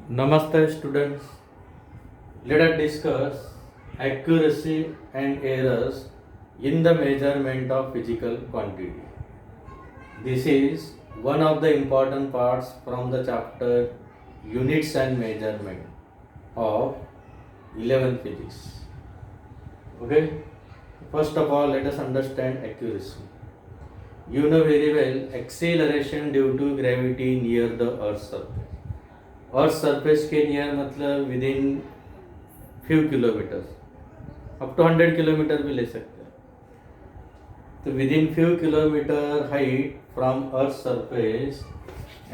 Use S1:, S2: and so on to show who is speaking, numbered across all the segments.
S1: Namaste students. Let us discuss accuracy and errors in the measurement of physical quantity. This is one of the important parts from the chapter Units and Measurement of 11th Physics. Okay? First of all, let us understand accuracy. You know very well acceleration due to gravity near the Earth's surface. Earth surface के near मतलब within few kilometres up to 100 kilometre भी ले सकते हैं. तो within few kilometre height from earth surface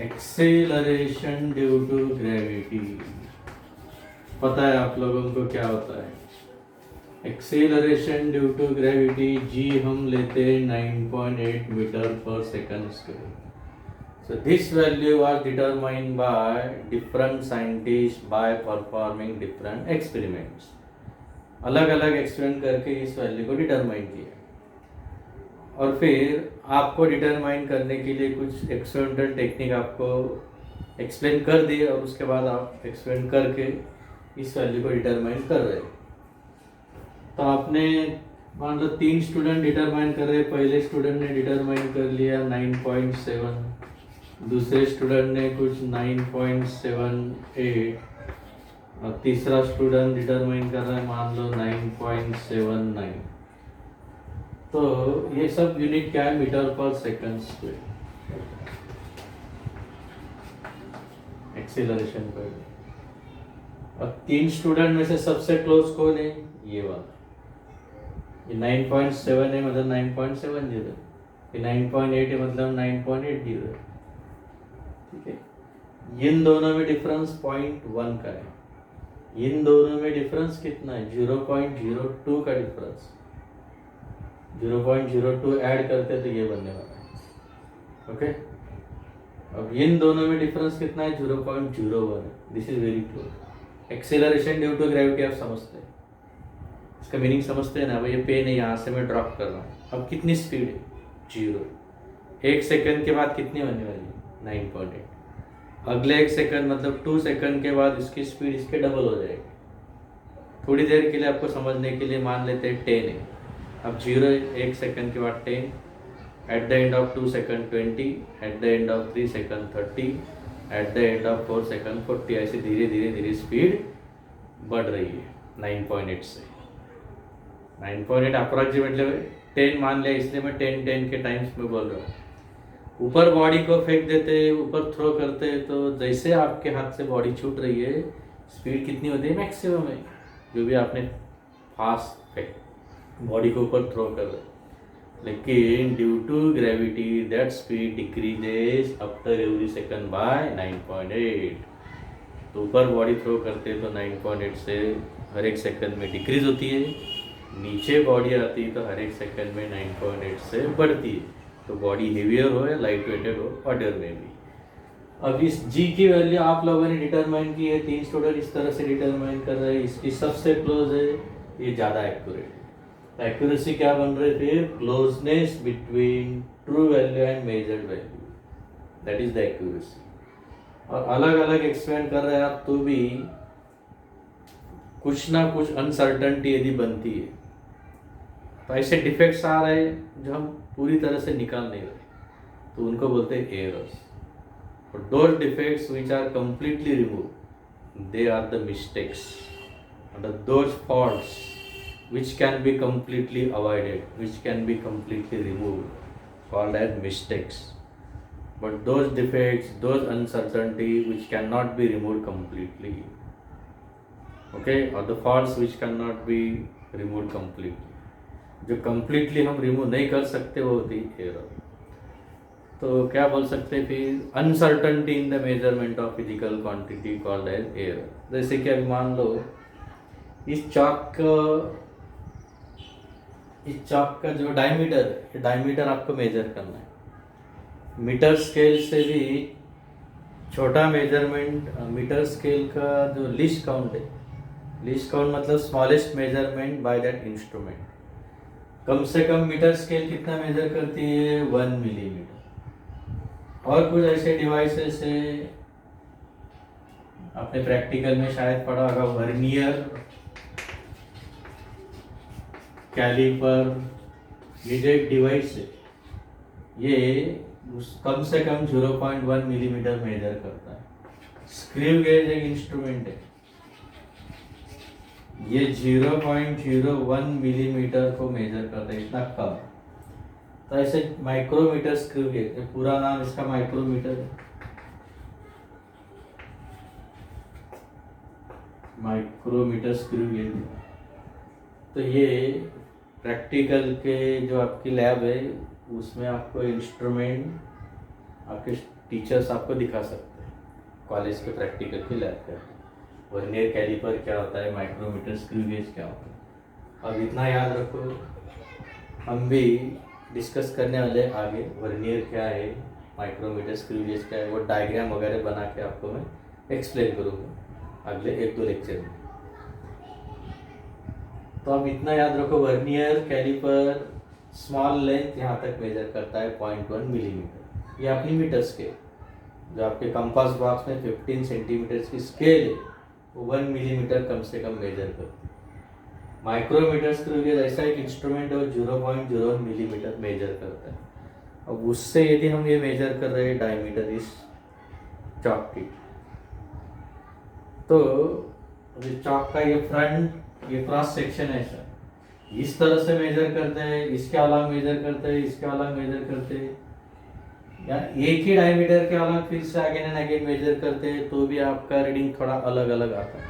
S1: acceleration due to gravity. पता है आप लोगों को क्या होता है एक्सेलरेशन ड्यू टू ग्रेविटी. जी हम लेते हैं 9.8 मीटर पर second square. So this value was determined by different scientists by performing different experiments. अलग अलग एक्सपेरिमेंट करके इस वैल्यू को डिटरमाइन किया और फिर आपको डिटरमाइन करने के लिए कुछ एक्सपेरिमेंटल टेक्निक आपको एक्सप्लेन कर दिए और उसके बाद आप एक्सपेरिमेंट करके इस वैल्यू को डिटरमाइन कर रहे. तो आपने मान लो 3 स्टूडेंट डिटरमाइन कर रहे. पहले स्टूडेंट ने डिटरमाइन कर लिया 9.7, दूसरे स्टूडेंट ने कुछ 9.78 और तीसरा स्टूडेंट डिटरमाइन कर रहा है मान लो 9.79. तो ये सब यूनिट क्या है मीटर पर सेकंड स्क्वायर एक्सेलरेशन पर. और 3 स्टूडेंट में से सबसे क्लोज कौन है ये वाला. ये 9.7 है मतलब 9.70, ये 9.8 है मतलब 9.80. ठीक है. इन दोनों में डिफरेंस 0.1 का है. इन दोनों में डिफरेंस कितना है 0.02 का डिफरेंस. 0.02 ऐड करते तो ये बनने वाला है. ओके. अब इन दोनों में डिफरेंस कितना है 0.01 है. This is very close. Acceleration due to gravity आप समझते हैं, इसका मीनिंग समझते हैं ना. अब ये पेन है यहाँ से मैं ड्रॉप कर रहा हूँ. अब कितनी स्पीड है 0. 1 सेकंड के बाद कितनी होने वाली है 9.8. अगले 1 सेकंड मतलब 2 सेकंड के बाद इसकी स्पीड इसके डबल हो जाएगी. थोड़ी देर के लिए आपको समझने के लिए मान लेते हैं 10 है. अब 0 1 सेकंड के बाद 10, at the end of 2 second 20, at the end of 3 second 30, at the end of 4 second 40. ऐसे धीरे धीरे धीरे स्पीड बढ़ रही है 9.8 से. 9.8 अप्रॉक्सीमेटली 10 मान लिया, इसलिए मैं 10 के टाइम्स में बोल रहा हूँ. ऊपर बॉडी को फेंक देते ऊपर थ्रो करते तो जैसे आपके हाथ से बॉडी छूट रही है स्पीड कितनी होती है मैक्सिमम है. जो भी आपने फास्ट फेंक बॉडी को ऊपर थ्रो कर रहे. लेकिन due to gravity that speed decreases after every second by 9.8. तो ऊपर बॉडी थ्रो करते तो 9.8 से हर एक सेकंड में डिक्रीज होती है. नीचे बॉडी आती है तो हर एक सेकंड में 9.8 से बढ़ती है. तो बॉडी हेवियर हो या लाइट वेटेड हो ऑर्डर में भी. अब इस जी की वैल्यू आप लोगों ने डिटरमाइन की है. 3 स्टूडेंट इस तरह से डिटरमाइन कर रहे हैं. इसकी सबसे क्लोज है, ये ज़्यादा एक्यूरेट है. तो एक्यूरेसी क्या बन रही है फिर closeness between true value and measured value. That is the accuracy. और अलग अलग एक्सपेरिमेंट कर रहे हैं आप तो भी कुछ ना कुछ अनसर्टनिटी यदि बनती है तो ऐसे डिफेक्ट्स आ रहे हैं जो हम पूरी तरह से निकाल नहीं रहे तो उनको बोलते हैं एरर्स. और those defects which are completely remove they are the mistakes. and those faults which can be completely avoided, which can be completely removed, called as mistakes. But those defects, those uncertainty which cannot be removed completely, okay, or the faults which cannot be removed completely, जो completely हम remove नहीं कर सकते वो होती error. तो क्या बोल सकते हैं फिर uncertainty in the measurement of physical quantity called as error. जैसे कि अभी मान लो इस चॉक का जो डायमीटर आपको मेजर करना है. मीटर स्केल से भी छोटा मेजरमेंट मीटर स्केल का जो लीस्ट काउंट है. लीस्ट काउंट मतलब smallest measurement by that instrument. कम से कम मीटर स्केल कितना मेजर करती है 1 मिलीमीटर. और कुछ ऐसे डिवाइसेस है आपने प्रैक्टिकल में शायद पढ़ा होगा वर्नियर कैलिपर, ये जो एक डिवाइस है ये कम से कम 0.1 मिलीमीटर मेजर करता है। स्क्रू गेज एक इंस्ट्रूमेंट है, ये 0.01 मिलीमीटर को मेजर करता है, इतना कम। तो ऐसे माइक्रोमीटर स्क्रू गेज, पूरा नाम इसका माइक्रोमीटर है, माइक्रोमीटर स्क्रू गेज। तो ये प्रैक्टिकल के जो आपकी लैब है उसमें आपको इंस्ट्रूमेंट आपके टीचर्स आपको दिखा सकते हैं, कॉलेज के प्रैक्टिकल की लैब का वर्नियर कैलिपर क्या होता है, माइक्रोमीटर स्क्रू गेज क्या होता है। अब इतना याद रखो, हम भी डिस्कस करने वाले आगे वर्नियर क्या है, माइक्रोमीटर स्क्रू गेज क्या है, वो डायग्राम वगैरह बना के आपको मैं एक्सप्लेन करूँगा अगले 1-2 लेक्चर में। तो अब इतना याद रखो, वर्नियर कैलिपर स्मॉल लेंथ यहाँ तक मेजर करता है 0.1 मिलीमीटर। ये अपनी मीटर स्केल जो आपके कंपास बॉक्स में 15 सेंटीमीटर की स्केल है वो 1 मिलीमीटर कम से कम मेजर करती है। माइक्रोमीटर स्क्रू गेज ऐसा एक इंस्ट्रूमेंट है वो 0.01 मिलीमीटर मेजर करता है। अब उससे यदि हम ये मेजर कर रहे हैं डायमीटर इस चॉक की, तो चॉक का ये फ्रंट, ये क्रॉस सेक्शन है सर, इस तरह से मेजर करते हैं, इसके अलग मेजर करते हैं, इसके अलग मेजर करते हैं, या एक ही डायमीटर के अलग फिर से अगेन एंड अगेन मेजर करते हैं तो भी आपका रीडिंग थोड़ा अलग अलग आता है।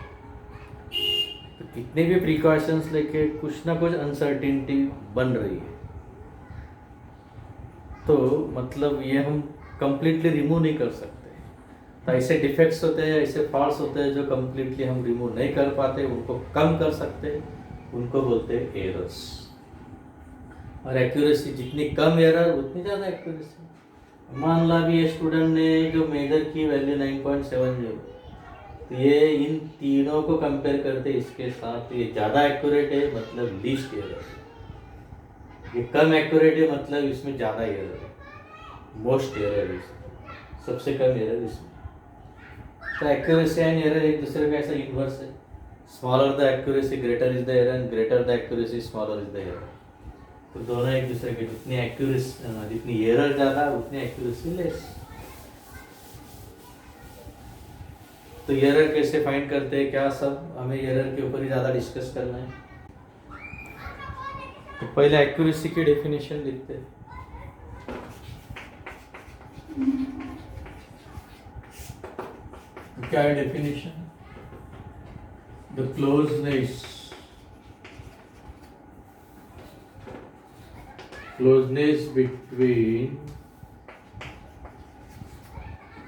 S1: तो कितने भी प्रिकॉशंस लेके कुछ ना कुछ अनसर्टिनिटी बन रही है, तो मतलब ये हम कंप्लीटली रिमूव नहीं कर सकते। तो ऐसे डिफेक्ट्स होते हैं, ऐसे फॉल्ट्स होते हैं जो कंप्लीटली हम रिमूव नहीं कर पाते, उनको कम कर सकते हैं, उनको बोलते हैं एरर्स। और एक्यूरेसी जितनी कम एरर उतनी ज़्यादा एक्यूरेसी। मान ला भी ये स्टूडेंट ने जो मेजर की वैल्यू 9.70, तो ये इन तीनों को कंपेयर करते इसके साथ ये ज़्यादा एक्यूरेट है, मतलब लीस्ट एरर है। ये कम एक्यूरेट है, मतलब इसमें ज़्यादा एरर है, मोस्ट एरर है, सबसे कम एरर इसमें। तो एक्यूरेसी एंड एरर एक दूसरे का ऐसा इन्वर्स है। Smaller the accuracy greater is the error, and greater the accuracy smaller is the error. तो दोनों एक दूसरे के, जितनी एक्यूरेसी, जितनी एरर ज़्यादा उतनी एक्यूरेसी लेस। तो एरर कैसे फाइंड करते हैं, क्या सब हमें एरर के ऊपर ही ज़्यादा डिस्कस करना है। तो पहले एक्यूरेसी की डेफिनेशन लिखते हैं। क्या है definition? The closeness between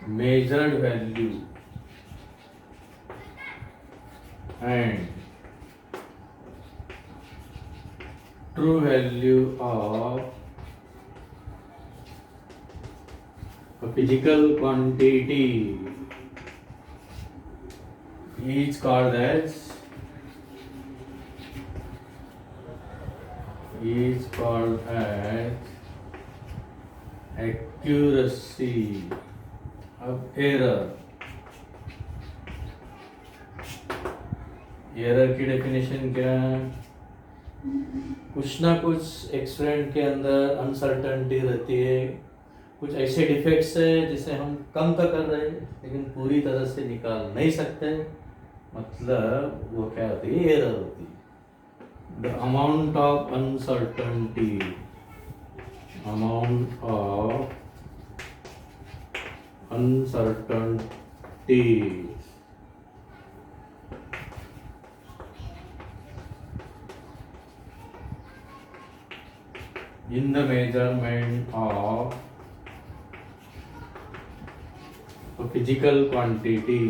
S1: measured value and true value of a physical quantity is called as accuracy of error। Error की डेफिनेशन क्या है? कुछ ना कुछ एक्सपेरिमेंट के अंदर अनसर्टेनिटी रहती है, कुछ ऐसे डिफेक्ट्स है जिसे हम कम तो कर रहे हैं लेकिन पूरी तरह से निकाल नहीं सकते, मतलब वो क्या होती है, एरर होती है। The amount of uncertainty, in the measurement of a physical quantity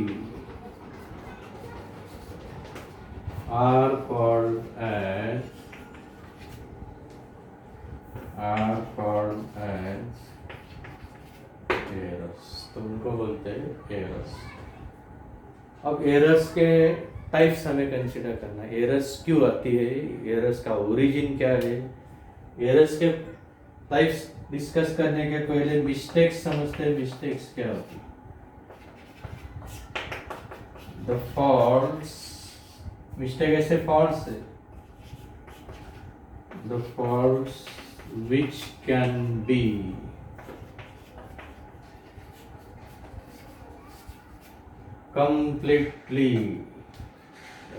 S1: are called as errors। तो उनको बोलते हैं एरर्स। अब एरर्स के टाइप्स हमें कंसिडर करना है। एरर्स क्यों आती है, एरर्स का ओरिजिन क्या है, एरर्स के टाइप्स डिस्कस करने के पहले मिस्टेक्स समझते हैं। मिस्टेक्स क्या होती है? द फॉल्ट्स, मिस्टेक ऐसे फॉल्ट्स है, the faults which can be completely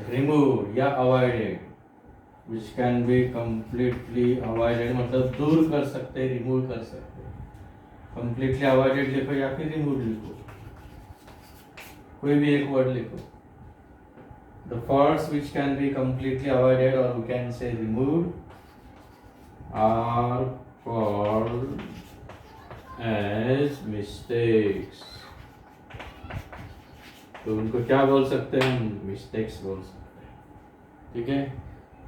S1: removed या avoided, which can be completely avoided मतलब दूर कर सकते, रिमूव कर सकते, completely avoided लिखो या फिर रिमूव लिखो, कोई भी एक वर्ड लिखो. The faults which can be completely avoided or we can say removed are called as mistakes. तो उनको क्या बोल सकते हैं हम? मिस्टेक्स बोल सकते हैं. ठीक है,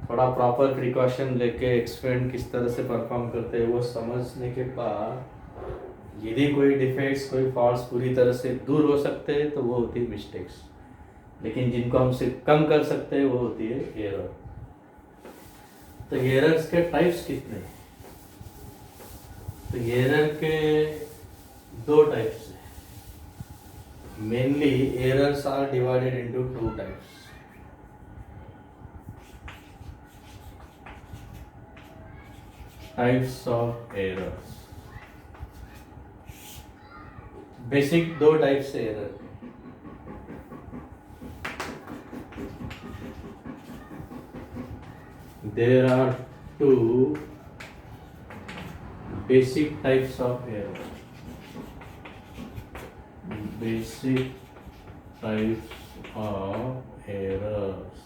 S1: थोड़ा प्रॉपर प्रिकॉशन लेके एक्सपेरिमेंट किस तरह से परफॉर्म करते हैं वो समझने के बाद यदि कोई डिफेक्ट्स, कोई फॉल्ट्स पूरी तरह से दूर हो सकते हैं तो वो होती है मिस्टेक्स, लेकिन जिनको हम सिर्फ कम कर सकते हैं वो होती है एरर. तो एरर्स के टाइप्स कितने? तो एरर के दो टाइप्स हैं. Mainly errors are divided into two types. Types of errors. Basic दो टाइप्स से error. There are two basic types of error. Basic types of errors.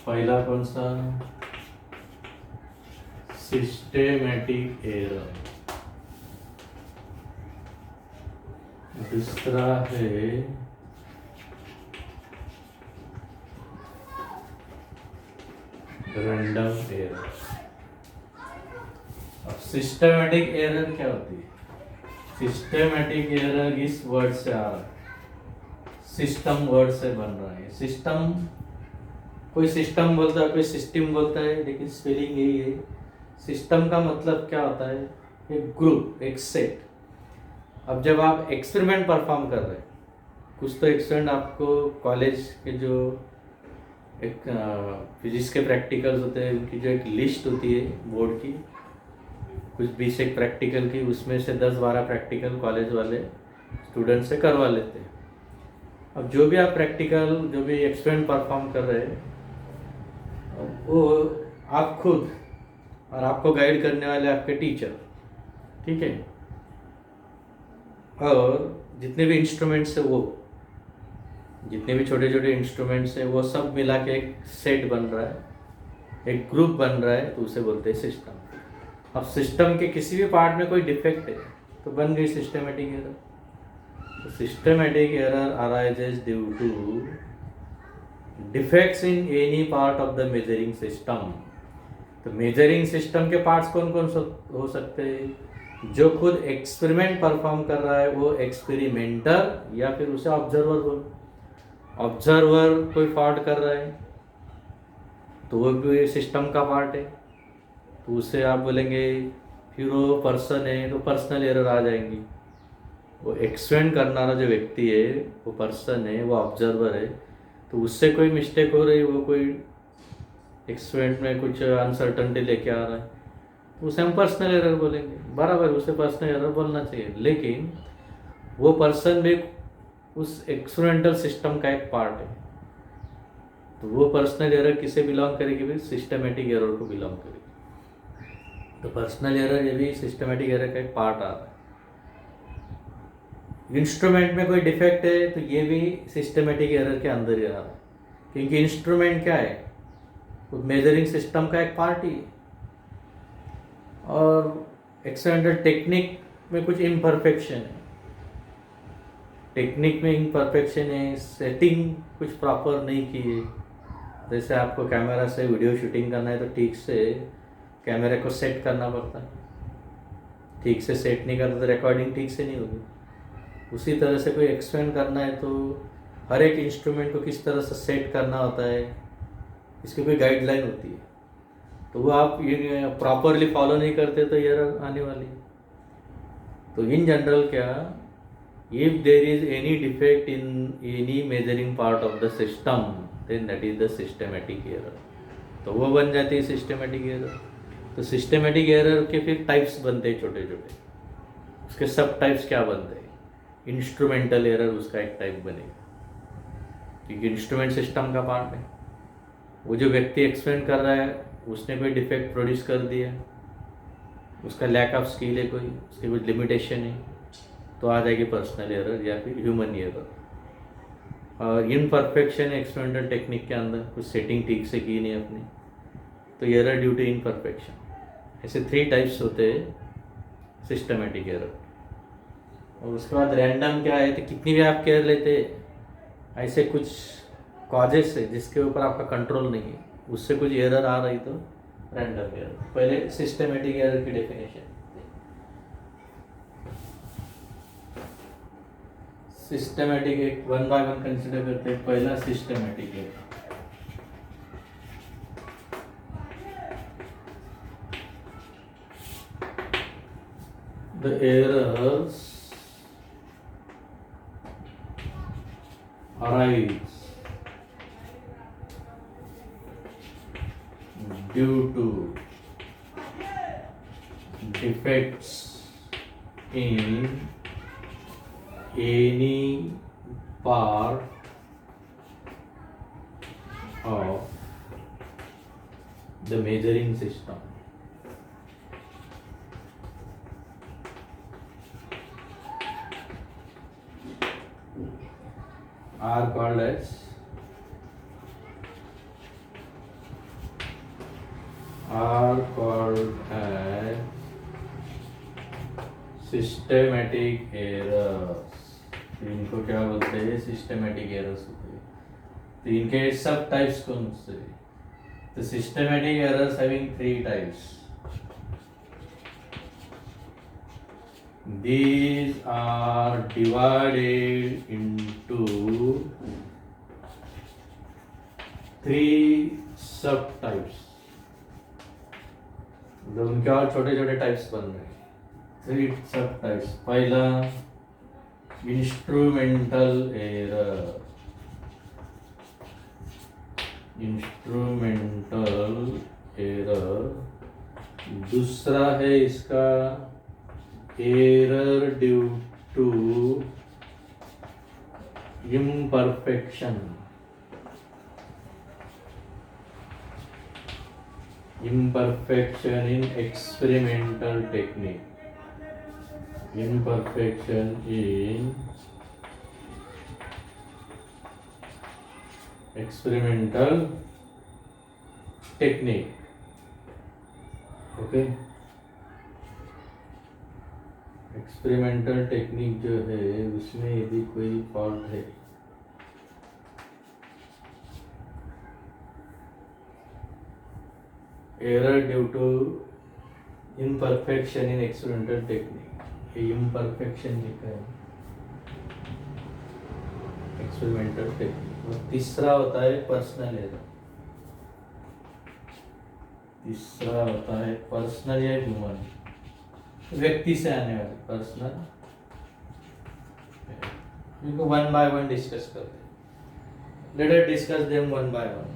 S1: पहला कौन सा? Systematic error. दूसरा है रैंडम एरर. अब सिस्टेमेटिक एरर क्या होती है? सिस्टेमेटिक एरर इस वर्ड से आ रहा है, सिस्टम वर्ड से बन रहा है. सिस्टम, कोई सिस्टम बोलता है, कोई सिस्टम बोलता है, लेकिन स्पेलिंग यही है. सिस्टम का मतलब क्या होता है? एक ग्रुप, एक सेट. अब जब आप एक्सपेरिमेंट परफॉर्म कर रहे हैं, कुछ तो एक्सपेरिमेंट आपको कॉलेज के जो एक फिजिक्स के प्रैक्टिकल्स होते हैं उनकी जो एक लिस्ट होती है बोर्ड की, कुछ 20 एक प्रैक्टिकल की, उसमें से 10-12 प्रैक्टिकल कॉलेज वाले स्टूडेंट से करवा लेते हैं. अब जो भी आप प्रैक्टिकल, जो भी एक्सपेरिमेंट परफॉर्म कर रहे हैं वो आप खुद और आपको गाइड करने वाले आपके टीचर. ठीक है, और जितने भी इंस्ट्रूमेंट्स है, वो जितने भी छोटे छोटे इंस्ट्रूमेंट्स हैं वो सब मिला के एक सेट बन रहा है, एक ग्रुप बन रहा है, तो उसे बोलते हैं सिस्टम. अब सिस्टम के किसी भी पार्ट में कोई डिफेक्ट है तो बन गई सिस्टेमेटिक एरर. तो systematic error arises due to defects in any part of the measuring system. तो मेजरिंग सिस्टम के पार्ट्स कौन कौन हो सकते हैं? जो खुद एक्सपेरिमेंट परफॉर्म कर रहा है वो एक्सपेरिमेंटर, या फिर उसे ऑब्जर्वर बोलो. ऑब्जर्वर कोई फॉल्ट कर रहा है तो वो भी सिस्टम का पार्ट है, तो उसे आप बोलेंगे. फिर वो पर्सन है तो पर्सनल एरर आ जाएंगी. वो एक्सपेरिमेंट करने वाला जो व्यक्ति है वो पर्सन है, वो ऑब्जर्वर है, तो उससे कोई मिस्टेक हो रही है, वो कोई एक्सपेरिमेंट में कुछ अनसर्टनटी लेके आ रहा है, तो उसे हम पर्सनल एरर बोलेंगे. बराबर, उसे पर्सनल एरर बोलना चाहिए, लेकिन वो पर्सन भी उस एक्सपेरिमेंटल सिस्टम का एक पार्ट है. तो वो पर्सनल एरर किसे बिलोंग करेगी? फिर सिस्टमेटिक एरर को बिलोंग करेगी. तो पर्सनल एरर ये भी सिस्टमेटिक एरर का एक पार्ट आ रहा है. इंस्ट्रूमेंट में कोई डिफेक्ट है तो ये भी सिस्टमेटिक एरर के अंदर ही आ रहा है, क्योंकि इंस्ट्रूमेंट क्या है? वो मेजरिंग सिस्टम का एक पार्ट ही है. और एक्सपेरिमेंटल टेक्निक में कुछ इम्परफेक्शन है, टेक्निक में इम्परफेक्शन है, सेटिंग कुछ प्रॉपर नहीं की है. जैसे आपको कैमरा से वीडियो शूटिंग करना है तो ठीक से कैमरे को सेट करना पड़ता है, ठीक से सेट नहीं करता तो रिकॉर्डिंग ठीक से नहीं होगी. उसी तरह से कोई एक्सपेरिमेंट करना है तो हर एक इंस्ट्रूमेंट को किस तरह से सेट करना होता है, इसकी कोई गाइडलाइन होती है. तो वो आप ये प्रॉपरली फॉलो नहीं करते तो एरर आने वाली है. तो इन जनरल क्या If there is any defect in any measuring part of the system, then that is the systematic error. तो वो बन जाती है सिस्टमेटिक एरर. तो सिस्टमेटिक एरर के फिर टाइप्स बनते हैं छोटे छोटे. उसके सब टाइप्स क्या बनते हैं? इंस्ट्रूमेंटल एरर उसका एक टाइप बनेगा, क्योंकि इंस्ट्रूमेंट सिस्टम का पार्ट है. वो जो व्यक्ति एक्सप्लेन कर रहा है उसने कोई डिफेक्ट प्रोड्यूस कर दिया, उसका लैक ऑफ स्किल है, कोई उसकी कुछ लिमिटेशन है, तो आ जाएगी पर्सनल एरर या फिर ह्यूमन एरर. और इनपरफेक्शन एक्सपेरिमेंटल टेक्निक के अंदर कुछ सेटिंग ठीक से की नहीं अपनी, तो एरर ड्यू टू इनपरफेक्शन. ऐसे 3 टाइप्स होते हैं सिस्टमेटिक एरर. और उसके बाद रैंडम क्या है, तो कितनी भी आप केयर लेते, ऐसे कुछ कॉजेस है जिसके ऊपर आपका कंट्रोल नहीं है, उससे कुछ एरर आ रही तो रैंडम एरर. पहले सिस्टमेटिक एरर की डेफिनेशन. सिस्टमेटिक एक 1 बाय 1 कंसिडर करते हैं. पहला systematic error. The errors arise due to defects in any part of the measuring system. Are called as systematic errors. इनको क्या बोलते हैं? सिस्टमेटिक एरर्स होते हैं. तो इनके सब टाइप्स कौन से? तो systematic errors having 3 types. These are divided into 3 subtypes. मतलब उनके और छोटे छोटे टाइप्स बन रहे हैं. 3 subtypes. पहला इंस्ट्रूमेंटल एरर. दूसरा है इसका error due to imperfection. Imperfection in experimental technique. Imperfection in experimental technique. Okay. Experimental technique जो है उसमें यदि कोई फॉल्ट है, error due to imperfection in experimental technique. ये इम्परफेक्शन लिखा है एक्सपेरिमेंटल टेक्निक. और तीसरा होता है पर्सनल एरर. तीसरा होता है पर्सनल या ह्यूमन, व्यक्ति से आने वाले पर्सनल. इनको 1 बाय 1 डिस्कस करते हैं. Let us discuss them 1 by 1.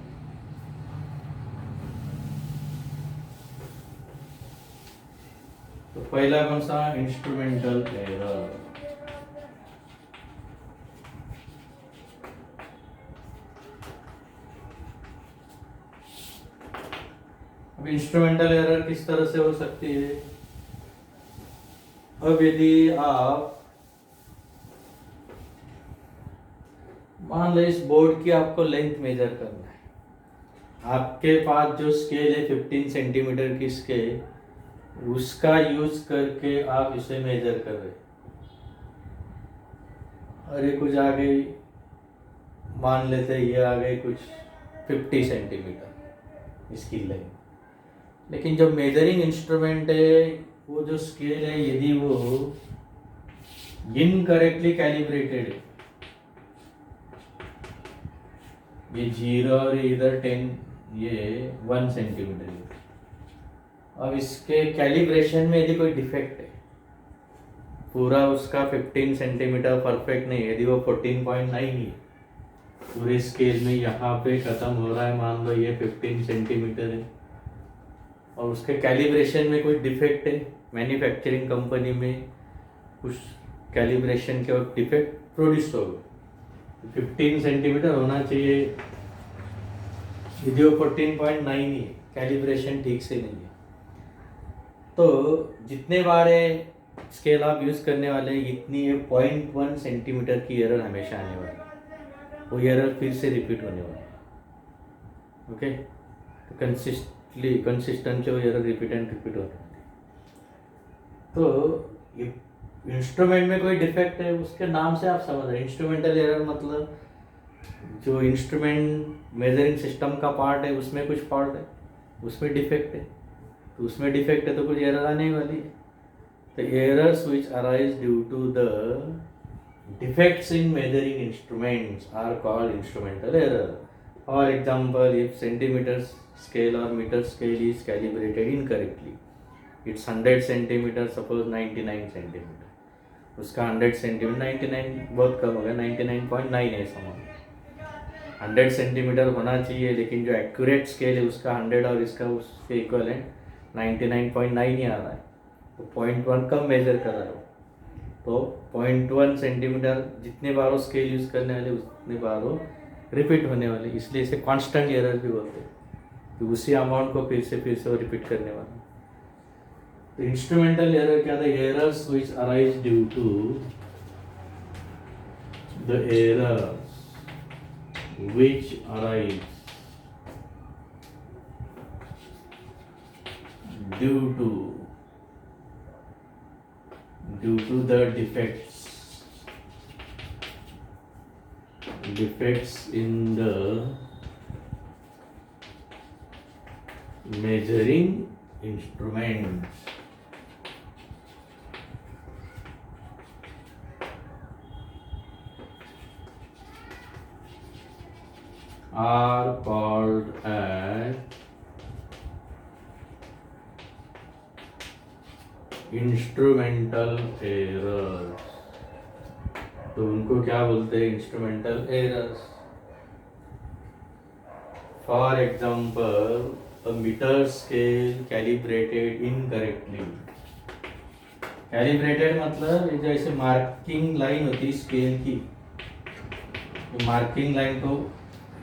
S1: तो पहला कौन सा? Instrumental error. अब इंस्ट्रूमेंटल एरर किस तरह से हो सकती है? अब यदि आप मान लो इस बोर्ड की आपको लेंथ मेजर करना है, आपके पास जो स्केल है 15 सेंटीमीटर की स्केल, उसका यूज करके आप इसे मेजर कर रहे. और ये कुछ आ गई, मान लेते ये आ गई कुछ 50 सेंटीमीटर इसकी लेंथ. लेकिन जो मेजरिंग इंस्ट्रूमेंट है, वो जो स्केल है, यदि वो इनकरेक्टली कैलिब्रेटेड है, ये 0 और इधर 10, ये 1 सेंटीमीटर है. अब इसके कैलिब्रेशन में यदि कोई डिफेक्ट है, पूरा उसका 15 सेंटीमीटर परफेक्ट नहीं है, यदि वो 14.9 ही है, पूरे स्केल में यहाँ पे ख़त्म हो रहा है, मान लो ये 15 सेंटीमीटर है, और उसके कैलिब्रेशन में कोई डिफेक्ट है, मैन्युफैक्चरिंग कंपनी में कुछ कैलिब्रेशन के वक्त डिफेक्ट प्रोड्यूस हो गए, 15 सेंटीमीटर होना चाहिए, यदि वो 14.9 ही है, कैलिब्रेशन ठीक से नहीं है, तो जितने बारे स्केल आप यूज़ करने वाले हैं इतनी 0.1 सेंटीमीटर की एरर हमेशा आने वाली है, वो एरर फिर से रिपीट होने वाली है। ओके, तो कंसिस्टेंट वो एरर रिपीट एंड रिपीट होने वाली है। तो इंस्ट्रूमेंट में कोई डिफेक्ट है, उसके नाम से आप समझ रहे हैं, इंस्ट्रूमेंटल एरर मतलब जो इंस्ट्रूमेंट मेजरिंग सिस्टम का पार्ट है उसमें कुछ फॉल्ट है, उसमें डिफेक्ट है, तो उसमें डिफेक्ट है तो कुछ एरर आने वाली है। The errors which arise due to the defects in measuring instruments are called instrumental error. For example, if centimeter scale or meter scale is calibrated incorrectly, it's 100 centimeter, suppose 99 centimeter, उसका 100 centimetre 99 बहुत कम हो गया, 99.9 है समान, 100 centimetre होना चाहिए, लेकिन जो एक्यूरेट स्केल है उसका 100 और इसका उसके इक्वलेंट 99.9 ही आ रहा है, तो 0.1 कम मेजर कर रहा हो, तो 0.1 सेंटीमीटर जितने बार वो स्केल यूज़ करने वाले उतने बार वो रिपीट होने वाले, इसलिए इसे कांस्टेंट एरर भी बोलते हैं, तो उसी अमाउंट को फिर से वो रिपीट करने वाला। तो इंस्ट्रूमेंटल एरर क्या था? Errors which arise due to the errors which arise due to the defects in the measuring instruments are called as instrumental errors. तो उनको क्या बोलते हैं? Instrumental errors. For example, a meter scale calibrated incorrectly। Calibrated मतलब ये जैसे marking line होती है स्केल की, तो मार्किंग लाइन को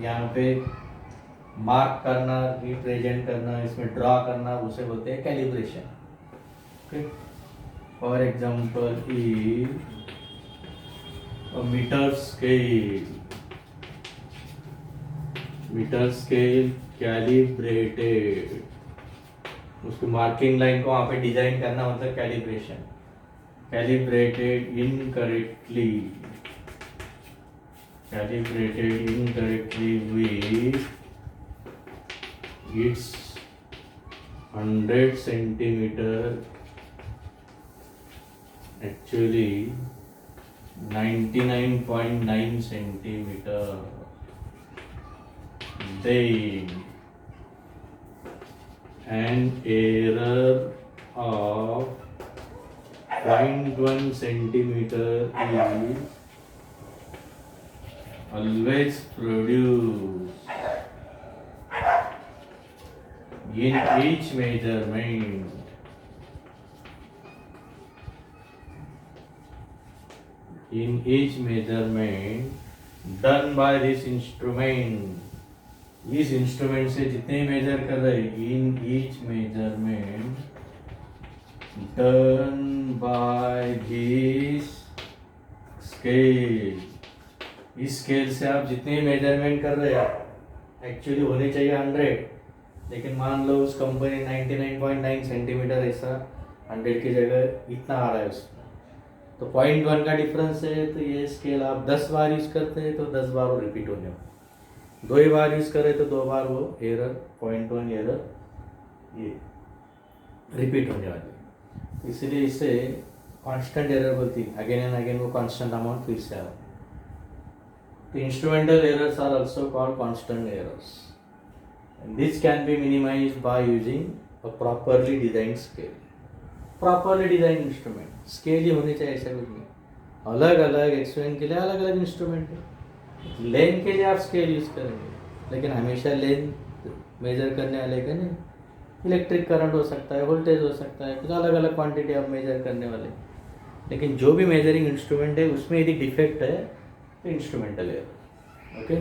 S1: यहाँ पे मार्क करना, रिप्रेजेंट करना, इसमें ड्रॉ करना, उसे बोलते हैं calibration. For example, is a meter scale calibrated, उसको मार्किंग लाइन को वहाँ पे डिजाइन करना मतलब calibration. calibrated incorrectly with its 100 centimeter, actually 99.9 centimeter, then an error of 0.1 centimeter is always produced in each measurement. In each measurement done by this instrument, इस instrument से जितने major कर रहे हैं, in each measurement done by this scale, इस scale से आप जितने मेजरमेंट कर रहे हैं एक्चुअली होने चाहिए 100, लेकिन मान लो उस कंपनी 99.9 सेंटीमीटर ऐसा 100 की जगह इतना आ रहा है उसमें, तो 0.1 का डिफरेंस है, तो ये स्केल आप 10 बार यूज़ करते हैं तो 10 बार वो रिपीट होने वाला, 2 बार यूज़ करें तो 2 बार वो एरर 0.1 एरर ये रिपीट होने वाली, इसलिए इसे कांस्टेंट एरर बोलती है। अगेन एंड अगेन वो कांस्टेंट अमाउंट फिर से आ रहा है। तो instrumental errors are also called constant errors, and this can be minimised by using a properly designed scale. Properly design instrument, scale ही होनी चाहिए, ऐसा कुछ नहीं। अलग अलग एक्सपेरिमेंट के लिए अलग अलग इंस्ट्रूमेंट है। लेन के लिए आप स्केल यूज़ करेंगे, लेकिन हमेशा लेन मेजर करने वाले का नहीं। इलेक्ट्रिक करंट हो सकता है, वोल्टेज हो सकता है, कुछ अलग अलग क्वांटिटी आप मेजर करने वाले। लेकिन जो भी मेजरिंग इंस्ट्रूमेंट है उसमें यदि डिफेक्ट है तो इंस्ट्रूमेंटल एरर। ओके,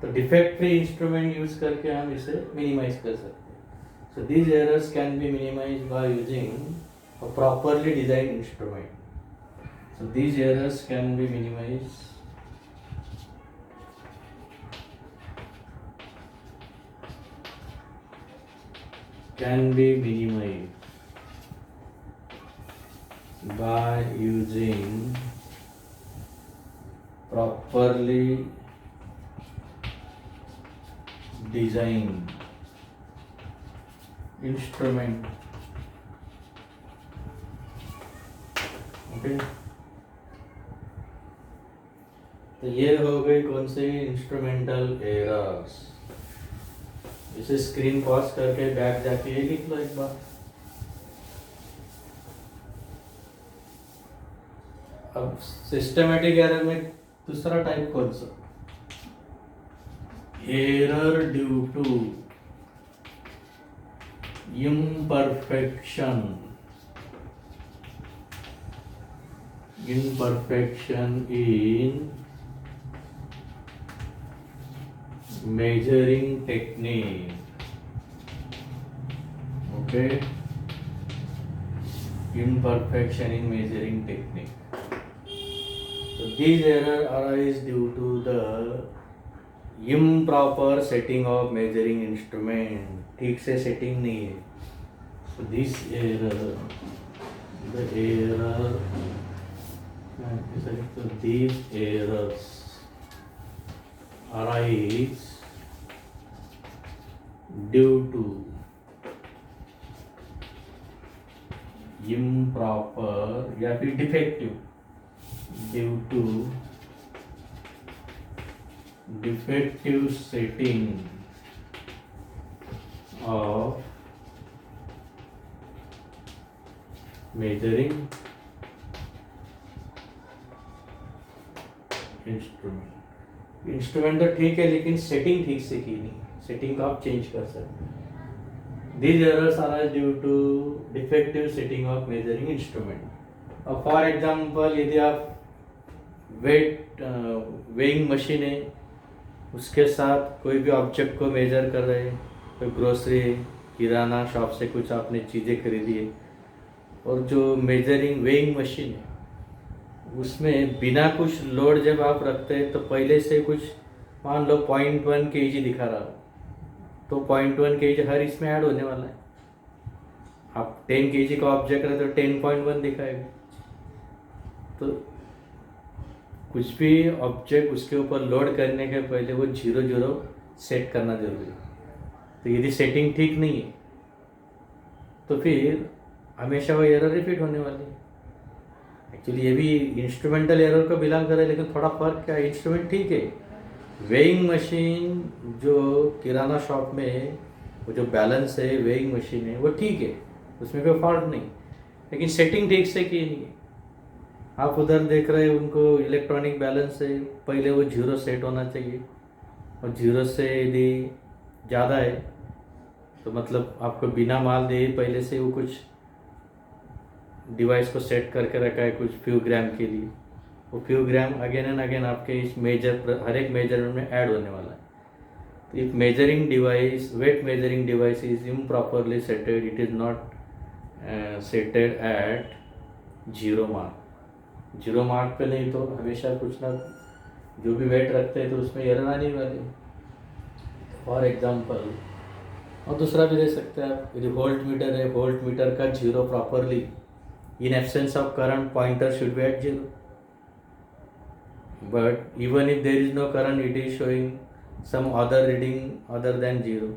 S1: तो डिफेक्ट फ्री इंस्ट्रूमेंट यूज़ करके हम इसे मिनिमाइज कर सकते हैं। So these errors can be minimise by using a properly design instrument. So these errors can be minimise by using properly designed instrument. Okay, तो ये हो गई कौन से इंस्ट्रूमेंटल एरर्स। इसे स्क्रीन पॉज करके बैक जाके ये लिख लो एक बार। अब सिस्टमैटिक एरर में दूसरा टाइप कौन सा? Error due to imperfection in measuring technique. Okay, imperfection in measuring technique. So these errors arise due to the improper setting of measuring instrument. ठीक से सेटिंग नहीं है। So this error, the error, so these errors arise due to improper या फिर defective, due to defective setting of measuring instrument. Instrument तो ठीक है लेकिन सेटिंग ठीक से की नहीं, सेटिंग को आप चेंज कर सकते। These errors are due to defective setting of measuring instrument. और फॉर एग्जांपल यदि आप वेइंग मशीन है, उसके साथ कोई भी ऑब्जेक्ट को मेजर कर रहे हैं, कोई ग्रोसरी किराना शॉप से कुछ आपने चीज़ें खरीदी है, और जो मेजरिंग वेइंग मशीन है उसमें बिना कुछ लोड जब आप रखते हैं तो पहले से कुछ मान लो 0.1 kg दिखा रहा हो, तो 0.1 kg हर इसमें ऐड होने वाला है। आप 10 kg का ऑब्जेक्ट रहे तो 10.1 दिखाएगा। तो कुछ भी ऑब्जेक्ट उसके ऊपर लोड करने के पहले वो 0 सेट करना जरूरी है। तो यदि सेटिंग ठीक नहीं है तो फिर हमेशा वो एरर रिपीट होने वाली है। एक्चुअली ये भी इंस्ट्रूमेंटल एरर को बिलोंग कर रहा है, लेकिन थोड़ा फर्क क्या है, इंस्ट्रूमेंट ठीक है। वेइंग मशीन जो किराना शॉप में वो जो बैलेंस है वेइंग मशीन है वो ठीक है, उसमें कोई फॉल्ट नहीं, लेकिन सेटिंग ठीक से की नहीं है। आप उधर देख रहे हैं उनको इलेक्ट्रॉनिक बैलेंस है, पहले वो 0 सेट होना चाहिए, और 0 से यदि ज़्यादा है तो मतलब आपको बिना माल दे पहले से वो कुछ डिवाइस को सेट करके रखा है कुछ फ्यू ग्राम के लिए। वो few gram again and again आपके इस हर एक मेजरमेंट में ऐड होने वाला है। तो if measuring device, weight measuring device is improperly setted, it is not setted at 0 mark. 0 mark पे नहीं तो हमेशा कुछ ना जो भी वेट रखते हैं तो उसमें एरर आने वाली। फॉर एग्जांपल, और दूसरा भी दे सकते हैं आप, यदि वोल्ट मीटर है, वोल्ट मीटर का 0 properly, in absence of current, pointer should be at 0, but even if there is no current, it is showing some other reading other than 0,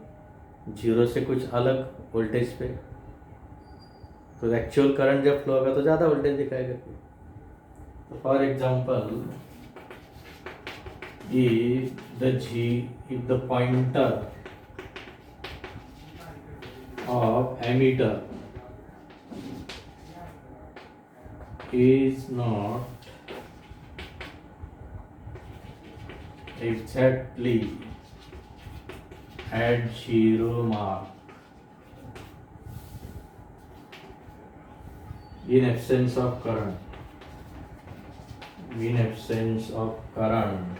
S1: 0 से कुछ अलग वोल्टेज पे, तो एक्चुअल करंट जब flow होगा तो ज़्यादा वोल्टेज दिखाएगा। तो for example, if the pointer of ammeter is not exactly at 0 mark in absence of current. In absence of current,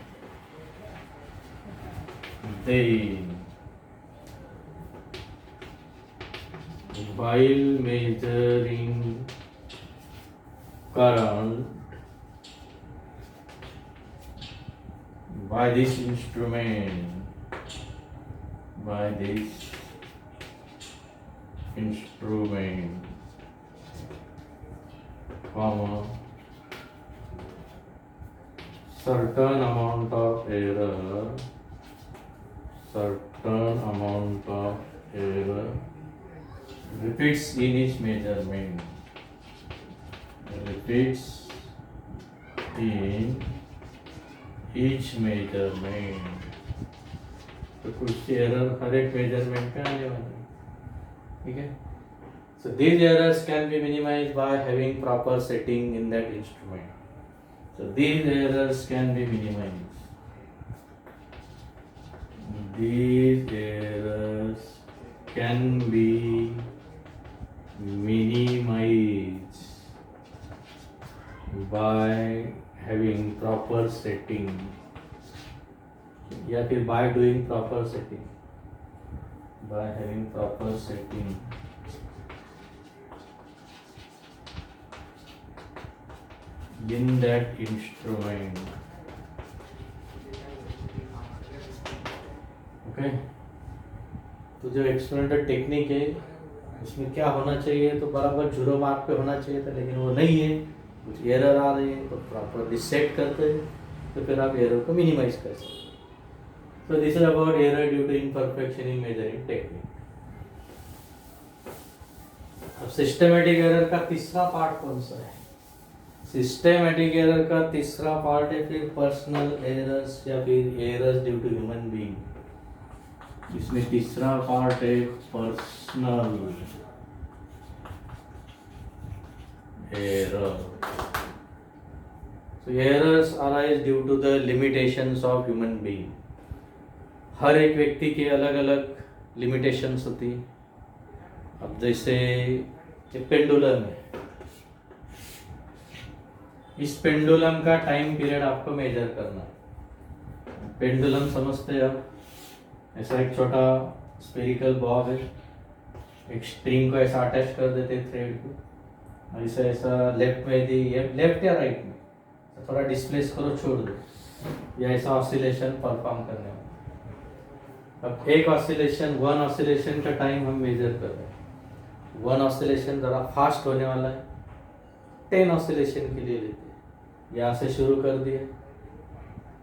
S1: then while measuring current by this instrument, comma, certain amount of error repeats in each measurement. तो कुछ error हर एक measurement में आने वाला है, ठीक है. So these errors can be minimized by having proper setting in that instrument. So these errors can be minimized. By having proper setting या फिर by doing proper setting. By having proper setting in that instrument. Okay. तो जो experimental technique है उसमें क्या होना चाहिए, तो बराबर 0 मार्क पे होना चाहिए था, लेकिन वो नहीं है. कुछ एरर आ रही है तो प्रॉपरली सेट करते हैं, तो फिर आप एरर को मिनिमाइज कर सकते हैं. So this is about error due to imperfection in measuring technique. अब सिस्टेमेटिक एरर का तीसरा पार्ट कौन सा है? सिस्टेमेटिक एरर का तीसरा पार्ट है फिर पर्सनल एरर्स या फिर errors due to human being. इसमें तीसरा पार्ट है personal error. So errors arise due to the limitations of human being. हर एक व्यक्ति के अलग अलग लिमिटेशंस होती है. अब जैसे ये पेंडुलम है, इस पेंडुलम का टाइम पीरियड आपको मेजर करना है. पेंडुलम समझते हैं आप, ऐसा एक छोटा स्फेरिकल बॉब है, एक स्ट्रिंग को ऐसा अटैच कर देते थ्रेड को, ऐसा ऐसा लेफ्ट में दी या लेफ्ट या राइट में थोड़ा डिस्प्लेस करो, छोड़ दो, या ऐसा ऑसिलेशन परफॉर्म करने वाला. अब एक ऑसिलेशन, वन ऑसिलेशन का टाइम हम मेजर कर रहे हैं. वन ऑसिलेशन ज़रा फास्ट होने वाला है, 10 ऑसिलेशन के लिए लेते हैं. यहाँ से शुरू कर दिए,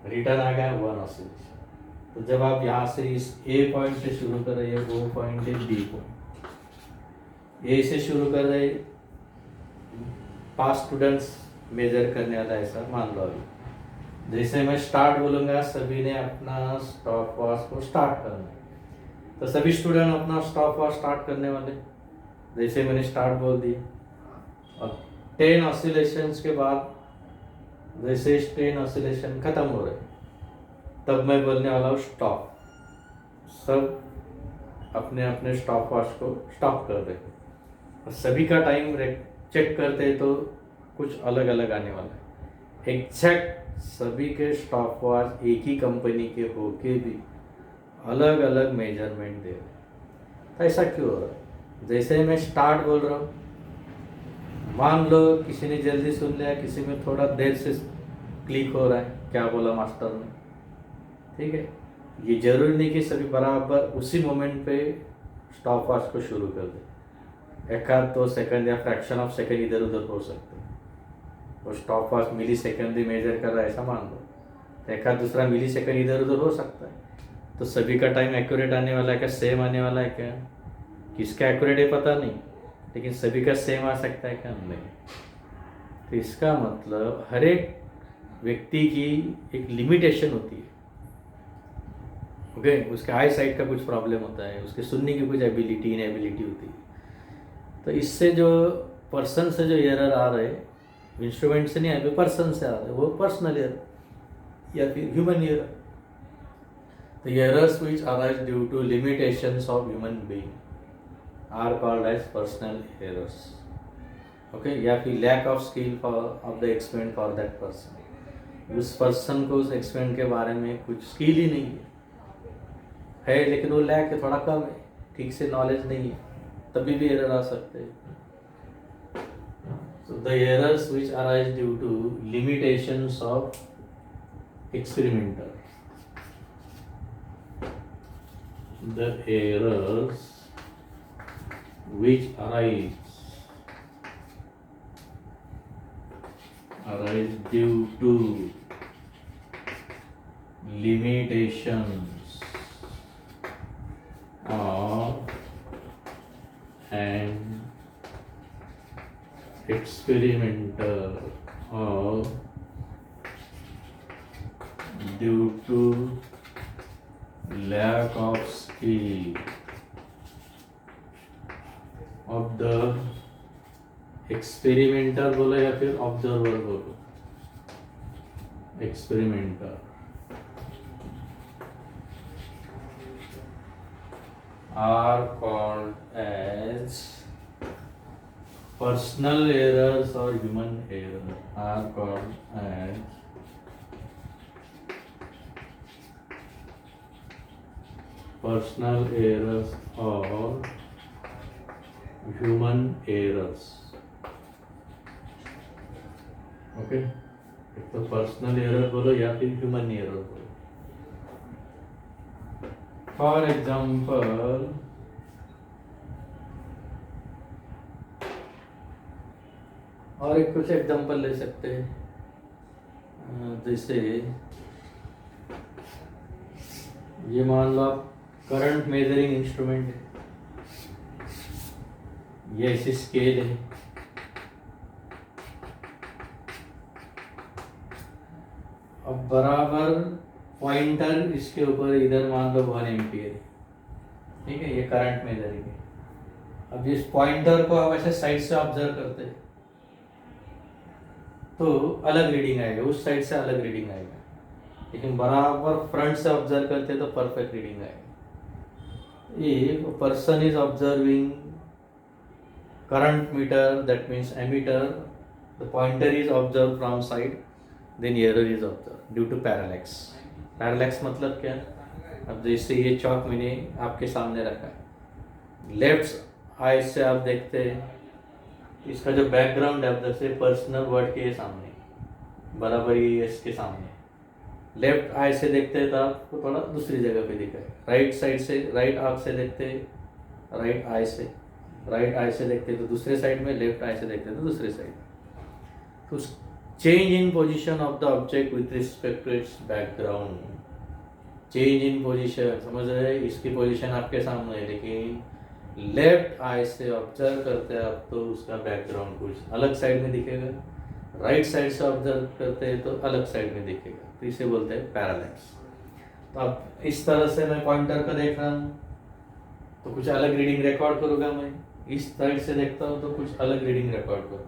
S1: रिटर्न आ गया 1 ऑसिलेशन. तो जब आप यहाँ से इस ए पॉइंट से शुरू कर रहे हैं, वो पॉइंट है बी पॉइंट, ए से शुरू कर रहे 5 स्टूडेंट्स मेजर करने वाला, ऐसा मान लो. अभी जैसे मैं स्टार्ट बोलूँगा, सभी ने अपना स्टॉप वॉच को स्टार्ट करना है, तो सभी स्टूडेंट अपना स्टॉप वॉच स्टार्ट करने वाले. जैसे मैंने स्टार्ट बोल दी, और 10 ऑसिलेशंस के बाद जैसे 10 ऑसिलेशन खत्म हो रहे, तब मैं बोलने वाला हूँ स्टॉप. सब अपने अपने स्टॉप वॉच को स्टॉप कर दे, और सभी का टाइम चेक करते तो कुछ अलग अलग आने वाला है. एग्जैक्ट सभी के स्टॉप वॉच एक ही कंपनी के होके भी अलग अलग मेजरमेंट दे रहे. तो ऐसा क्यों हो रहा है? जैसे मैं स्टार्ट बोल रहा हूँ, मान लो किसी ने जल्दी सुन लिया, किसी में थोड़ा देर से क्लिक हो रहा है क्या बोला मास्टर ने, ठीक है. ये जरूरी नहीं कि सभी बराबर उसी मोमेंट पे स्टॉप वॉच को शुरू कर दे. एक आध 2 सेकंड या फ्रैक्शन ऑफ सेकंड इधर उधर हो सकते हैं. वो स्टॉप वॉच मिली सेकंड भी मेजर कर रहा है, ऐसा मान लो, एक आध दूसरा मिली सेकंड इधर उधर हो सकता है. तो सभी का टाइम एक्यूरेट आने वाला है क्या, सेम आने वाला है क्या? किसका एक्यूरेट है पता नहीं, लेकिन सभी का सेम आ सकता है क्या? नहीं. तो इसका मतलब हर एक व्यक्ति की एक लिमिटेशन होती है. ओके, उसके आई साइट का कुछ प्रॉब्लम होता है, उसके सुनने की कुछ एबिलिटी इनएबिलिटी होती है. तो इससे जो पर्सन से जो एरर आ रहे, इंस्ट्रूमेंट से नहीं आए, पर्सन से आ रहे हैं, वो पर्सनल एरर या फिर human error. The errors which arise due to limitations of human being are called as personal errors. Okay, या फिर lack of skill for of the experiment for that person, उस person को उस experiment के बारे में कुछ स्किल ही नहीं है लेकिन वो लैक है, थोड़ा कम है, ठीक से नॉलेज नहीं है, तभी भी एरर आ सकते हैं। So the errors which arise due to limitations of experimenter. The errors which arise due to limitations of an experimenter or due to lack of skill of the experimenter बोलो या फिर observer बोलो, experimenter are called as personal errors or human error are called as personal errors or human errors. Okay, एक तो personal error बोलो या फिर human error बोलो। फॉर एग्जाम्पल, और एक कुछ एग्जांपल ले सकते हैं, जैसे ये मान लो आप करंट मेजरिंग इंस्ट्रूमेंट है, ये ऐसी स्केल है, अब बराबर पॉइंटर इसके ऊपर इधर मान लो 1 एम्पियर, ठीक है, ये करंट मेजरिंग है। अब इस पॉइंटर को आप ऐसे साइड से ऑब्जर्व करते हैं तो अलग रीडिंग आएगा, उस साइड से अलग रीडिंग आएगा, लेकिन बराबर फ्रंट से ऑब्जर्व करते तो परफेक्ट रीडिंग आएगा। ये person is observing current meter, that means ammeter, the pointer is observe from side, then error is observe due to parallax. Parallax मतलब क्या? अब जैसे ये चौक मैंने आपके सामने रखा है, लेफ्ट आई से आप देखते हैं, इसका जो बैकग्राउंड है, अब जैसे पर्सनल वर्ड के सामने बराबर ये इसके सामने, लेफ्ट आई से देखते हैं तो आपको थोड़ा दूसरी जगह पे दिखा है, राइट साइड से, राइट आँख से देखते हैं, राइट आई से, राइट आई से देखते हैं तो दूसरे साइड में, लेफ्ट आई से देखते हैं तो दूसरे साइड। तो change in position of the object with respect to its background, change in position, समझ रहे हैं, इसकी पोजीशन आपके सामने है लेकिन लेफ्ट आई से ऑब्जर्व करते हैं आप तो उसका बैकग्राउंड कुछ अलग साइड में दिखेगा, राइट साइड से ऑब्जर्व करते हैं तो अलग साइड में दिखेगा, तो इसे बोलते हैं पैरालैक्स। तो अब इस तरह से मैं पॉइंटर को देख रहा हूँ तो कुछ अलग रीडिंग रिकॉर्ड करूँगा, मैं इस साइड से देखता हूँ तो कुछ अलग रीडिंग रिकॉर्ड करूँ,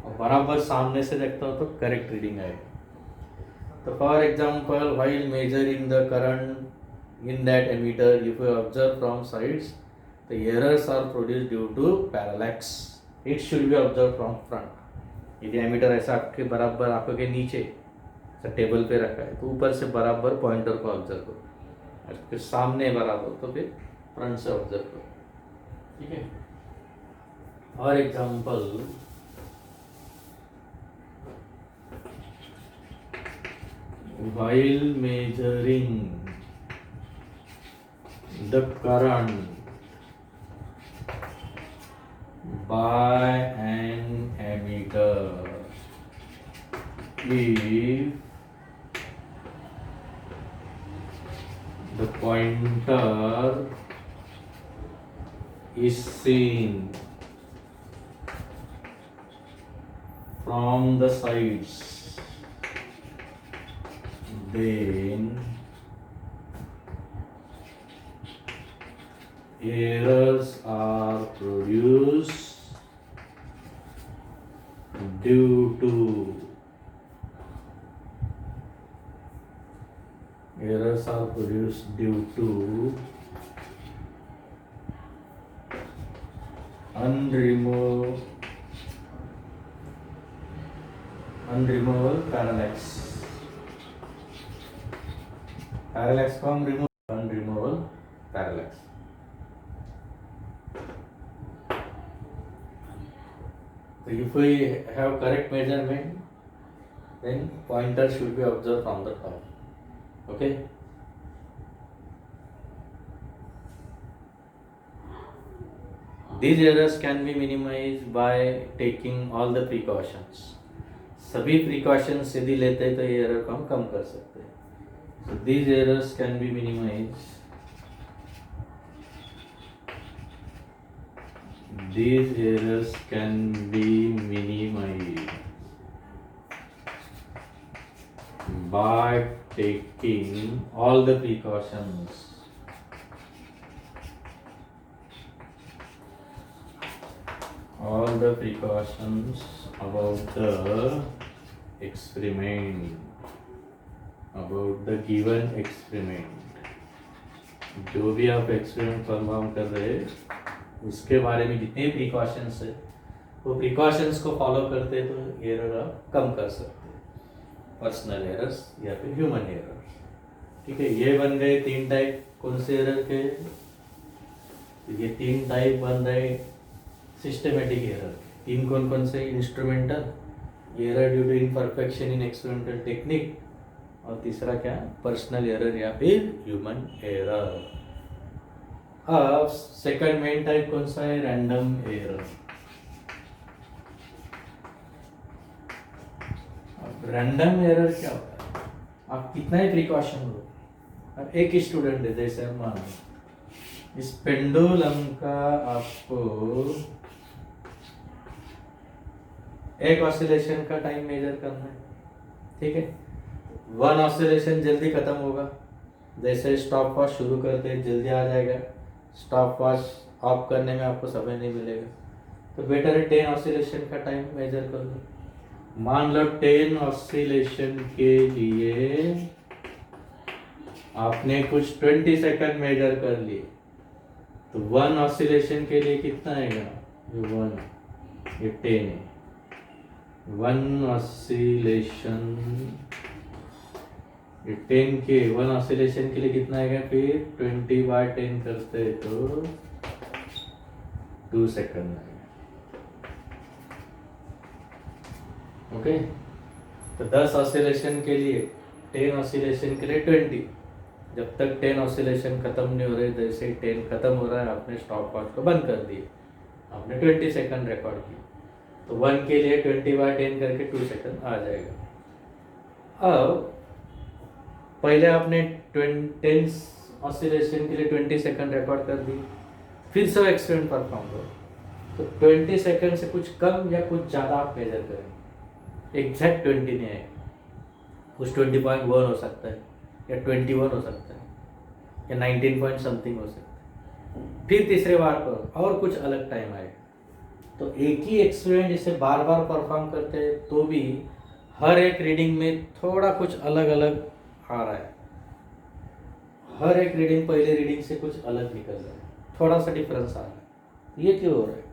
S1: और बराबर सामने से देखता हूँ तो करेक्ट रीडिंग आएगा। तो for example, while measuring the current in that ammeter, if you observe from sides the errors are produced due to parallax, it should be observed from front। यदि एमीटर ऐसा आपके बराबर आपके के नीचे टेबल पे रखा है तो ऊपर से बराबर पॉइंटर को ऑब्जर्व करो, फिर सामने बराबर तो फिर फ्रंट से ऑब्जर्व करो, ठीक है। और example, while measuring the current by an ammeter, if the pointer is seen from the sides, then errors are produced due to errors are produced due to unremovable parallax. Parallax from unremovable parallax. So if we have correct measurement, then pointer should be observed from the top. Okay. These errors can be minimized by taking all the precautions. सभी precautions यदि लेते हैं तो ये error को हम कम कर सकते हैं. So these errors can be minimized. These errors can be minimized by taking all the precautions. All the precautions about the experiment, about the given experiment. जो भी आप एक्सपेरिमेंट परफॉर्म कर रहे हैं उसके बारे में जितने प्रिकॉशंस है वो प्रिकॉशंस को फॉलो करते हैं तो एरर आप कम कर सकते हैं. पर्सनल एरर्स या फिर ह्यूमन एरर्स. ठीक है, ये बन गए 3 टाइप. कौन से एरर के? ये 3 टाइप बन रहे सिस्टमेटिक एरर. 3 कौन कौन से? Instrumental error due to imperfection in experimental technique, और तीसरा क्या? पर्सनल एरर या फिर ह्यूमन एरर. अब सेकंड मेन टाइप कौन सा है? Random error. अब रैंडम एरर क्या होता है? आप कितना ही प्रिकॉशन लो, अब एक ही स्टूडेंट है, जैसे मान इस पेंडुलम का आपको एक ऑसिलेशन का टाइम मेजर करना है. ठीक है, 1 ऑसिलेशन जल्दी खत्म होगा. जैसे स्टॉप वॉच शुरू करते हैं जल्दी आ जाएगा, स्टॉप वॉच ऑफ करने में आपको समय नहीं मिलेगा. तो बेटर है 10 ऑसिलेशन का टाइम मेजर कर लो. मान लो 10 ऑसिलेशन के लिए आपने कुछ 20 सेकंड मेजर कर लिए, तो 1 ऑसिलेशन के लिए कितना आएगा? ये 1, ये 10 है. 1 ऑसिलेशन, ये 10 के 1 ऑसिलेशन के लिए कितना आएगा? फिर 20/10 करते हैं तो 2 सेकंड आएगा. ओके, तो 10 ऑसिलेशन के लिए 10 ऑसिलेशन के लिए 20. जब तक 10 ऑसिलेशन खत्म नहीं हो रहे, जैसे 10 खत्म हो रहा है आपने स्टॉप वॉच को बंद कर दिए, आपने 20 सेकंड रिकॉर्ड किया, तो 1 के लिए 20/10 करके 2 सेकंड आ जाएगा. अब पहले आपने 10 ऑसिलेशन के लिए 20 सेकंड रिकॉर्ड कर दी, फिर से एक्सपेरिमेंट परफॉर्म करो, तो 20 सेकंड से कुछ कम या कुछ ज़्यादा आप मेजर करें. एग्जैक्ट 20 नहीं है, कुछ 20.1 हो सकता है, या 21 हो सकता है, या 19 पॉइंट समथिंग हो सकता है. फिर तीसरे बार पर और कुछ अलग टाइम आएगा. तो एक ही एक्सपेरिमेंट इसे बार बार परफॉर्म करते हैं तो भी हर एक रीडिंग में थोड़ा कुछ अलग अलग आ रहा है. हर एक रीडिंग पहले रीडिंग से कुछ अलग निकल रहा है, थोड़ा सा डिफरेंस आ रहा है. ये क्यों हो रहा है?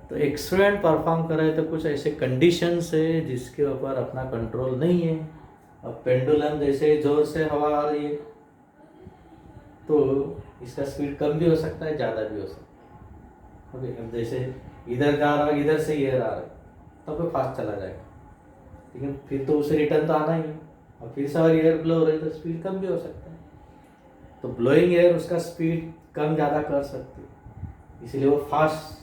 S1: तो एक्सपेरिमेंट परफॉर्म कर रहे हैं तो कुछ ऐसे कंडीशंस है जिसके ऊपर अपना कंट्रोल नहीं है. अब पेंडुलम जैसे जोर से हवा आ रही है तो इसका स्पीड कम भी हो सकता है, ज़्यादा भी हो सकता है. ओके, अब जैसे इधर जा रहा है, इधर से एयर आ रहा है, तब तो फास्ट चला जाएगा, लेकिन फिर तो उसे रिटर्न तो आना ही है, और फिर से एयर ब्लो हो रही है तो स्पीड कम भी हो सकता है. तो ब्लोइंग एयर उसका स्पीड कम ज़्यादा कर सकती है, इसलिए वो फास्ट,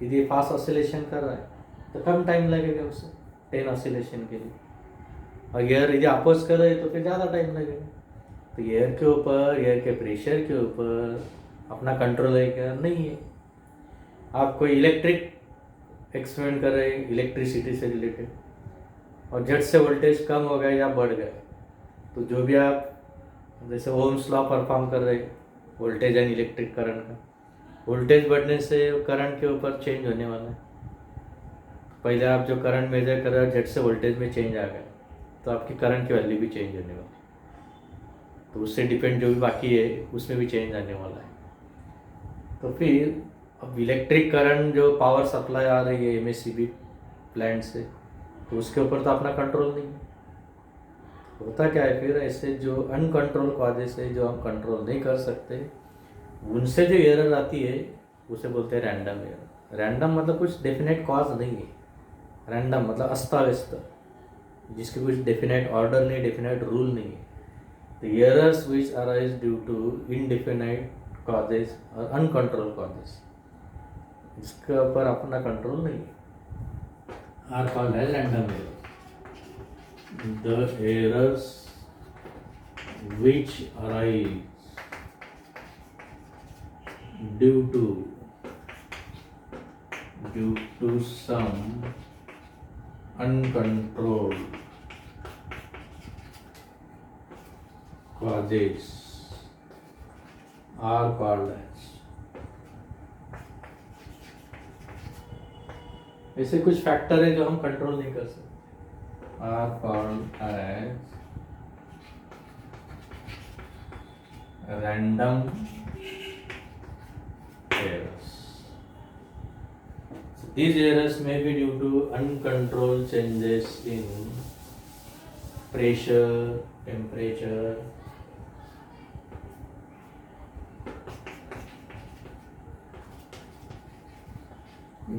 S1: यदि फास्ट ऑसिलेशन कर रहा है तो कम टाइम लगेगा उसे 10 ऑसिलेशन के लिए, और एयर यदि अपोज कर रहे हैं तो फिर ज़्यादा टाइम लगेगा. तो एयर के ऊपर, एयर के प्रेशर के ऊपर अपना कंट्रोल है क्या? नहीं है. आप कोई इलेक्ट्रिक एक्सपेरिमेंट कर रहे हैं इलेक्ट्रिसिटी से रिलेटेड, और झट से वोल्टेज कम हो गया या बढ़ गया, तो जो भी आप जैसे ओम्स लॉ परफॉर्म कर रहे हैं वोल्टेज एंड इलेक्ट्रिक करंट का, वोल्टेज बढ़ने से करंट के ऊपर चेंज होने वाला है. पहले आप जो करंट मेजर कर रहे हो झट से वोल्टेज में चेंज आ गया तो आपकी करंट की वैल्यू भी चेंज होने वाली. तो उससे डिपेंड जो भी बाकी है उसमें भी चेंज आने वाला है। तो फिर अब इलेक्ट्रिक करंट जो पावर सप्लाई आ रही है एमएससीबी प्लांट से, तो उसके ऊपर तो अपना कंट्रोल नहीं है। होता क्या है फिर, ऐसे जो अनकंट्रोल कॉजेस है जो हम कंट्रोल नहीं कर सकते, उनसे जो एरर आती है उसे बोलते हैं रैंडम एरर। रैंडम मतलब कुछ डेफिनेट कॉज नहीं है, रैंडम मतलब अस्ता व्यस्त, जिसके कुछ डेफिनेट ऑर्डर नहीं, डेफिनेट रूल नहीं है। The errors which arise due to indefinite causes और अनकंट्रोल कॉजेस, इसके ऊपर अपना कंट्रोल नहीं है, are called as random error. The errors which arise due to some uncontrolled causes are called as, ऐसे कुछ फैक्टर है जो हम कंट्रोल नहीं कर सकते, are called as random errors. So these errors may be due to uncontrolled changes in pressure, temperature,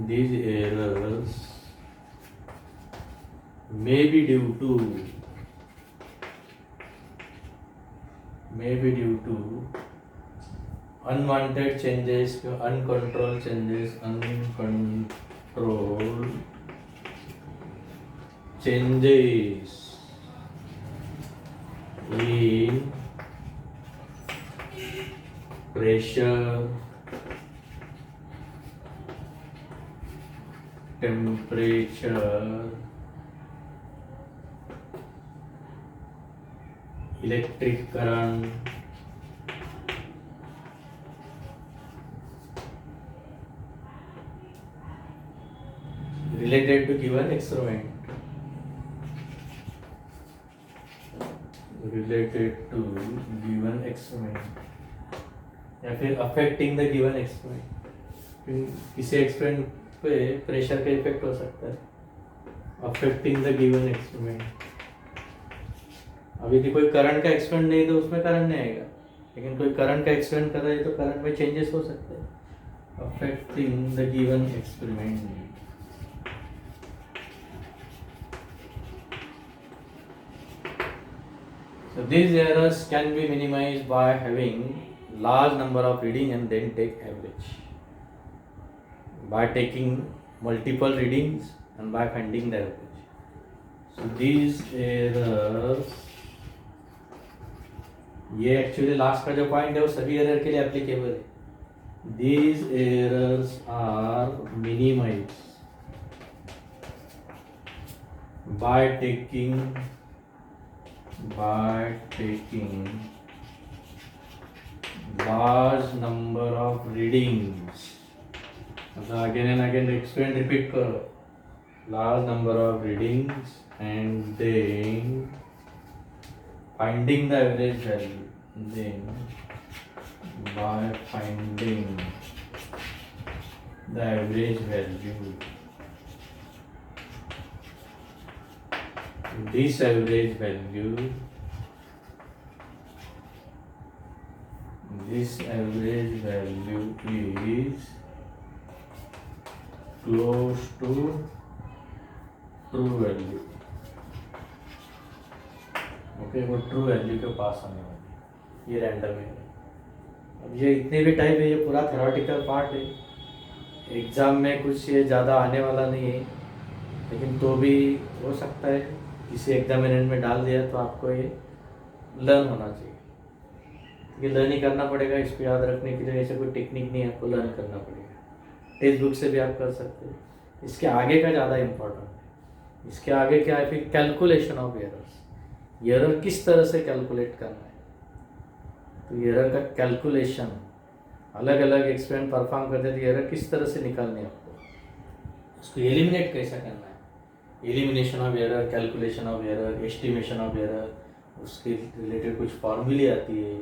S1: these errors may be due to unwanted changes, uncontrolled changes, uncontrolled changes in pressure, temperature, electric current, related to given experiment, या फिर affecting the given experiment, किसी experiment पे pressure का effect हो सकता है, affecting the given experiment। अभी यदि कोई करंट का एक्सपेरिमेंट नहीं तो उसमें करंट नहीं आएगा, लेकिन कोई करंट का एक्सपेरिमेंट कर रहा है तो करंट में चेंजेस हो सकते हैं, affecting the given experiment। So these errors can be minimized by having large number of reading and then take average, by taking multiple readings and by finding the average. So these errors, ये actually last का जो point है वो सभी error के लिए applicable है। These errors are minimized by taking large number of readings, मतलब again and again experiment repeat करो, large number of readings and then finding the average value, then by finding the average value, this average value is close to true value. Okay, वो true value के पास आने वाली, ये random है। अब ये इतने भी टाइप है, ये पूरा थ्योरेटिकल पार्ट है, एग्ज़ाम में कुछ ये ज़्यादा आने वाला नहीं है, लेकिन तो भी हो सकता है किसी एग्जामिनेशन में डाल दिया तो आपको ये लर्न होना चाहिए। ये लर्न ही करना पड़ेगा, इसको याद रखने के लिए ऐसे कोई टेक्निक नहीं है, आपको लर्न करना पड़ेगा। टेक्स्ट बुक से भी आप कर सकते हैं, इसके आगे का ज़्यादा इम्पोर्टेंट है। इसके आगे क्या है फिर, कैलकुलेशन ऑफ एरर्स, एरर किस तरह से कैलकुलेट करना है। तो एरर का कैलकुलेशन, अलग अलग एक्सपेरिमेंट परफॉर्म करते थे, एरर किस तरह से निकालनी है आपको, उसको एलिमिनेट कैसे करना है, elimination of error, calculation of error, estimation of error, उसके रिलेटेड कुछ फॉर्मूले आती है